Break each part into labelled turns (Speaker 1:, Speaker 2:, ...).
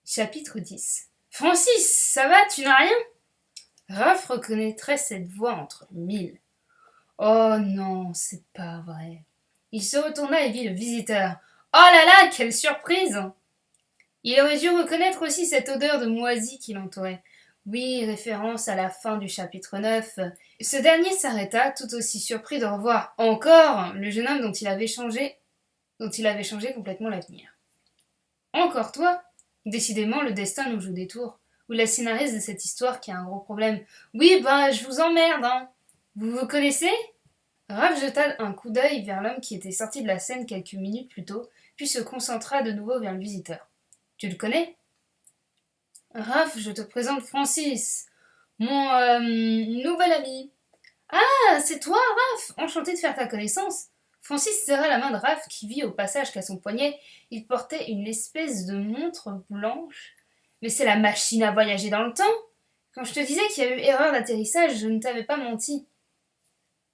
Speaker 1: Chapitre 10. Francis, ça va, tu n'as rien? Raph reconnaîtrait cette voix entre mille. Oh non, c'est pas vrai. Il se retourna et vit le visiteur. Oh là là, quelle surprise! Il aurait dû reconnaître aussi cette odeur de moisi qui l'entourait. Oui, référence à la fin du chapitre 9. Ce dernier s'arrêta, tout aussi surpris de revoir encore le jeune homme dont il avait changé complètement l'avenir. Encore toi? Décidément, le destin nous joue des tours. Ou la scénariste de cette histoire qui a un gros problème. Oui, ben, je vous emmerde, hein. Vous vous connaissez? Raph jeta un coup d'œil vers l'homme qui était sorti de la scène quelques minutes plus tôt, puis se concentra de nouveau vers le visiteur. Tu le connais? Raph, je te présente Francis, mon nouvel ami. Ah, c'est toi, Raph! Enchanté de faire ta connaissance. Francis serra la main de Raph qui vit au passage qu'à son poignet, il portait une espèce de montre blanche. Mais c'est la machine à voyager dans le temps! Quand je te disais qu'il y a eu erreur d'atterrissage, je ne t'avais pas menti.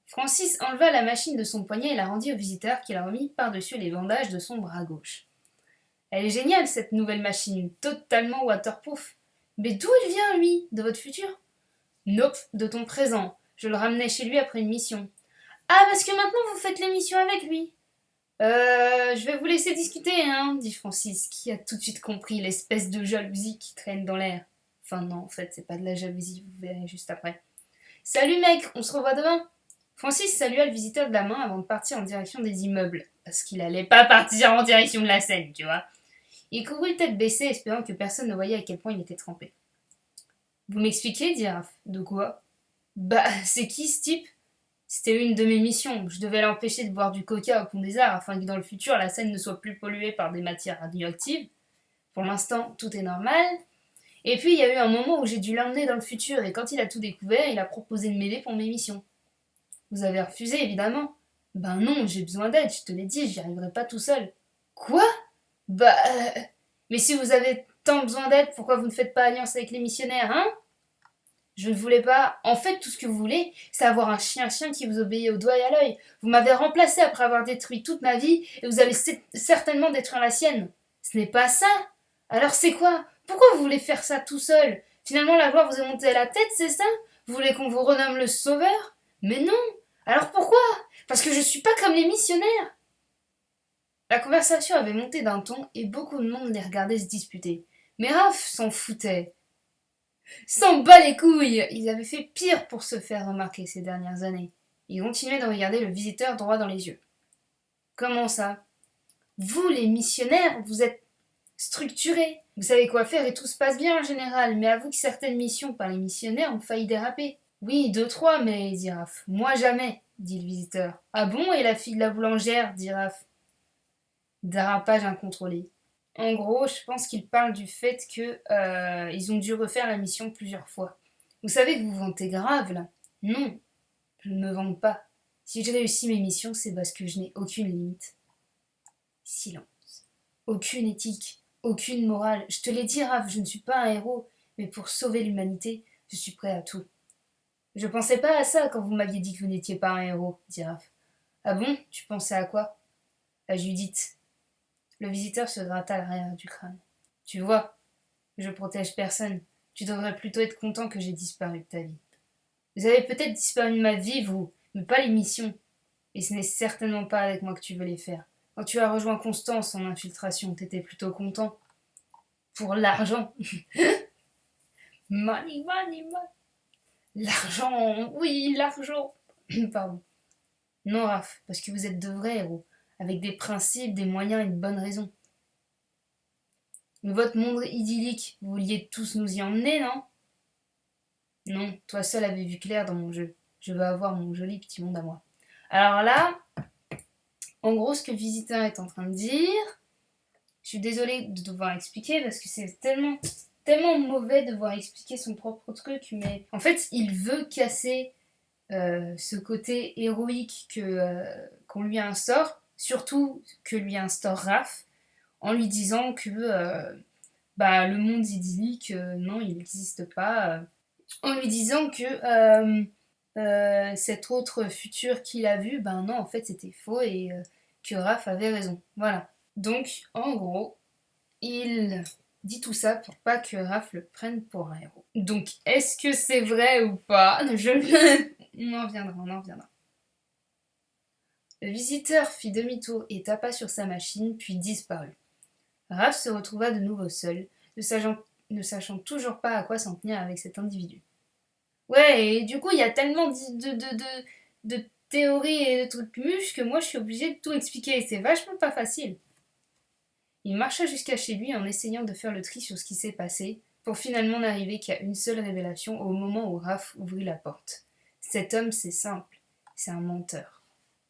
Speaker 1: Francis enleva la machine de son poignet et la rendit au visiteur qui la remit par-dessus les bandages de son bras gauche. Elle est géniale, cette nouvelle machine, totalement waterproof. Mais d'où il vient, lui? De votre futur? Nope, de ton présent. Je le ramenais chez lui après une mission. Ah, parce que maintenant vous faites l'émission avec lui. Je vais vous laisser discuter, hein, dit Francis, qui a tout de suite compris l'espèce de jalousie qui traîne dans l'air. Enfin non, en fait, c'est pas de la jalousie, vous verrez juste après. Salut mec, on se revoit demain. Francis salua le visiteur de la main avant de partir en direction des immeubles, parce qu'il allait pas partir en direction de la scène, tu vois. Il courut tête baissée, espérant que personne ne voyait à quel point il était trempé. Vous m'expliquez, dit Raph. De quoi? Bah, c'est qui ce type? C'était une de mes missions. Je devais l'empêcher de boire du coca au Pont des Arts afin que dans le futur la Seine ne soit plus polluée par des matières radioactives. Pour l'instant, tout est normal. Et puis il y a eu un moment où j'ai dû l'emmener dans le futur et quand il a tout découvert, il a proposé de m'aider pour mes missions. Vous avez refusé, évidemment. Ben non, j'ai besoin d'aide, je te l'ai dit, j'y arriverai pas tout seul. Quoi? Bah. Mais si vous avez tant besoin d'aide, pourquoi vous ne faites pas alliance avec les missionnaires, hein? Je ne voulais pas. En fait, tout ce que vous voulez, c'est avoir un chien qui vous obéit au doigt et à l'œil. Vous m'avez remplacé après avoir détruit toute ma vie et vous allez certainement détruire la sienne. Ce n'est pas ça. Alors c'est quoi? Pourquoi vous voulez faire ça tout seul? Finalement, la gloire vous est montée à la tête, c'est ça? Vous voulez qu'on vous renomme le sauveur? Mais non. Alors pourquoi? Parce que je suis pas comme les missionnaires. La conversation avait monté d'un ton et beaucoup de monde les regardait se disputer. Mais Raph s'en foutait. S'en bat les couilles! Ils avaient fait pire pour se faire remarquer ces dernières années. Il continuait de regarder le visiteur droit dans les yeux. Comment ça? Vous, les missionnaires, vous êtes structurés. Vous savez quoi faire et tout se passe bien en général, mais avoue que certaines missions par les missionnaires ont failli déraper. Oui, deux, trois, mais, dit Raph. Moi jamais, dit le visiteur. Ah bon, et la fille de la boulangère, dit Raph. Dérapage incontrôlé. En gros, je pense qu'il parle du fait que ils ont dû refaire la mission plusieurs fois. Vous savez que vous vantez grave là? Non, je ne me vante pas. Si je réussis mes missions, c'est parce que je n'ai aucune limite. Silence. Aucune éthique, aucune morale. Je te l'ai dit, Raph, je ne suis pas un héros, mais pour sauver l'humanité, je suis prêt à tout. Je pensais pas à ça quand vous m'aviez dit que vous n'étiez pas un héros, dit Raph. Ah bon? Tu pensais à quoi? À Judith. Le visiteur se gratta l'arrière du crâne. Tu vois, je protège personne. Tu devrais plutôt être content que j'ai disparu de ta vie. Vous avez peut-être disparu de ma vie, vous, mais pas les missions. Et ce n'est certainement pas avec moi que tu veux les faire. Quand tu as rejoint Constance en infiltration, t'étais plutôt content. Pour l'argent. Money, money, money. L'argent, oui, l'argent. Pardon. Non, Raph, parce que vous êtes de vrais héros, avec des principes, des moyens et une bonne raison. Votre monde idyllique, vous vouliez tous nous y emmener, non? Non, toi seul avais vu clair dans mon jeu. Je veux avoir mon joli petit monde à moi. Alors là, en gros, ce que le visiteur est en train de dire, je suis désolée de devoir expliquer parce que c'est tellement mauvais de devoir expliquer son propre truc, mais en fait, il veut casser ce côté héroïque qu'on lui instaure, surtout que lui instaure Raph, en lui disant que le monde idyllique, non, il n'existe pas. En lui disant que cet autre futur qu'il a vu, ben non, en fait, c'était faux et que Raph avait raison. Voilà. Donc, en gros, il dit tout ça pour pas que Raph le prenne pour un héros. Donc, est-ce que c'est vrai ou pas? On en reviendra, on en reviendra. Le visiteur fit demi-tour et tapa sur sa machine, puis disparut. Raph se retrouva de nouveau seul, ne sachant toujours pas à quoi s'en tenir avec cet individu. Ouais, et du coup, il y a tellement de théories et de trucs mûches que moi, je suis obligée de tout expliquer. C'est vachement pas facile. Il marcha jusqu'à chez lui en essayant de faire le tri sur ce qui s'est passé, pour finalement n'arriver qu'à une seule révélation au moment où Raph ouvrit la porte. Cet homme, c'est simple, c'est un menteur.